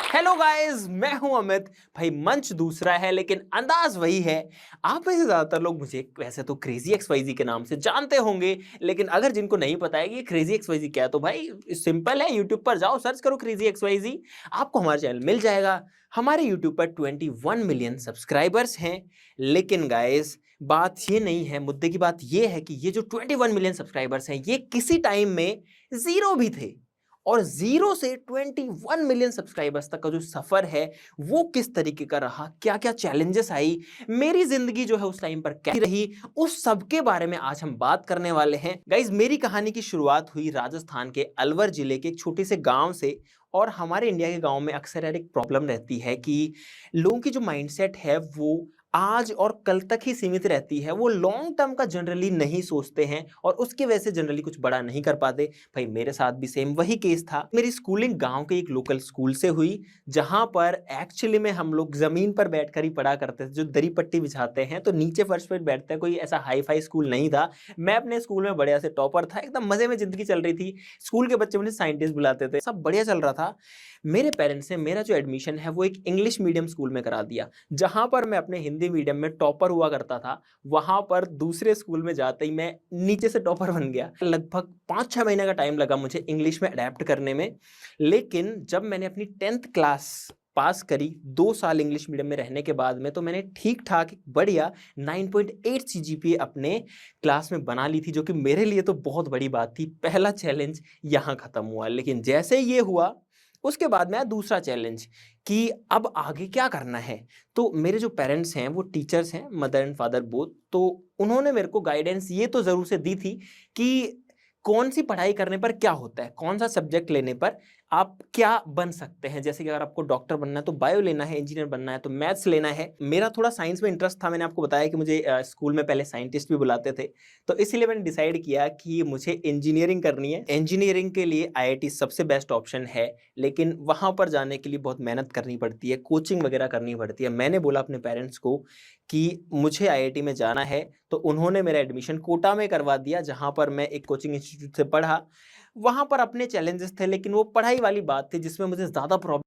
Hello guys, मैं हूं अमित। भाई मंच दूसरा है लेकिन अंदाज वही है। आप में से ज्यादातर लोग मुझे वैसे तो क्रेजी एक्सवाईजी के नाम से जानते होंगे, लेकिन अगर जिनको नहीं पता है कि ये क्रेजी एक्सवाईजी क्या है तो भाई सिंपल है, यूट्यूब पर जाओ, सर्च करो क्रेजी एक्सवाईजी, आपको हमारा चैनल मिल जाएगा। हमारे यूट्यूब पर 21 मिलियन सब्सक्राइबर्स हैं। लेकिन गाइस बात ये नहीं है, मुद्दे की बात ये है कि ये जो 21 मिलियन सब्सक्राइबर्स हैं ये किसी टाइम में जीरो भी थे। और जीरो से 21 मिलियन सब्सक्राइबर्स तक का जो सफर है वो किस तरीके का रहा, क्या क्या चैलेंजेस आई, मेरी जिंदगी जो है उस टाइम पर कैसी रही, उस सब के बारे में आज हम बात करने वाले हैं। गाइज मेरी कहानी की शुरुआत हुई राजस्थान के अलवर जिले के एक छोटे से गांव से। और हमारे इंडिया के गांव में अक्सर यार एक प्रॉब्लम रहती है कि लोगों की जो माइंडसेट है वो आज और कल तक ही सीमित रहती है। वो लॉन्ग टर्म का जनरली नहीं सोचते हैं और उसकी वजह से जनरली कुछ बड़ा नहीं कर पाते। भाई मेरे साथ भी सेम वही केस था। मेरी स्कूलिंग गांव के एक लोकल स्कूल से हुई, जहां पर एक्चुअली में हम लोग जमीन पर बैठकर ही पढ़ा करते थे। जो दरी पट्टी बिछाते हैं तो नीचे फर्श पर बैठते हैं, कोई ऐसा हाई फाई स्कूल नहीं था। मैं अपने स्कूल में बढ़िया से टॉपर था, एकदम मजे में जिंदगी चल रही थी। स्कूल के बच्चे मुझे साइंटिस्ट बुलाते थे, सब बढ़िया चल रहा था। मेरे पेरेंट्स ने मेरा जो एडमिशन है वो एक इंग्लिश मीडियम स्कूल में करा दिया। जहां पर मैं अपने हिंदी मीडियम में टॉपर हुआ करता था, वहां पर दूसरे स्कूल में जाते ही मैं नीचे से टॉपर बन गया। लगभग 5-6 महीने का टाइम लगा मुझे इंग्लिश में अडेप्ट करने में। लेकिन जब मैंने अपनी 10th क्लास पास करी 2 साल इंग्लिश मीडियम में रहने के बाद में, तो मैंने ठीक ठाक बढ़िया 9.8 सीजीपीए अपने क्लास में बना ली थी, जो कि मेरे लिए तो बहुत बड़ी बात थी। पहला चैलेंज यहाँ खत्म हुआ। लेकिन जैसे ये हुआ उसके बाद में आया दूसरा चैलेंज कि अब आगे क्या करना है। तो मेरे जो पेरेंट्स हैं वो टीचर्स हैं, मदर एंड फादर बोथ। तो उन्होंने मेरे को गाइडेंस ये तो जरूर से दी थी कि कौन सी पढ़ाई करने पर क्या होता है, कौन सा सब्जेक्ट लेने पर आप क्या बन सकते हैं। जैसे कि अगर आपको डॉक्टर बनना है तो बायो लेना है, इंजीनियर बनना है तो मैथ्स लेना है। मेरा थोड़ा साइंस में इंटरेस्ट था, मैंने आपको बताया कि मुझे स्कूल में पहले साइंटिस्ट भी बुलाते थे। तो इसीलिए मैंने डिसाइड किया कि मुझे इंजीनियरिंग करनी है। इंजीनियरिंग के लिए आईआईटी सबसे बेस्ट ऑप्शन है, लेकिन वहां पर जाने के लिए बहुत मेहनत करनी पड़ती है, कोचिंग वगैरह करनी पड़ती है। मैंने बोला अपने पेरेंट्स को कि मुझे आईआईटी में जाना है, तो उन्होंने मेरा एडमिशन कोटा में करवा दिया, जहां पर मैं एक कोचिंग इंस्टीट्यूट से पढ़ा। वहां पर अपने चैलेंजेस थे, लेकिन वो पढ़ाई वाली बात थी जिसमें मुझे ज्यादा प्रॉब्लम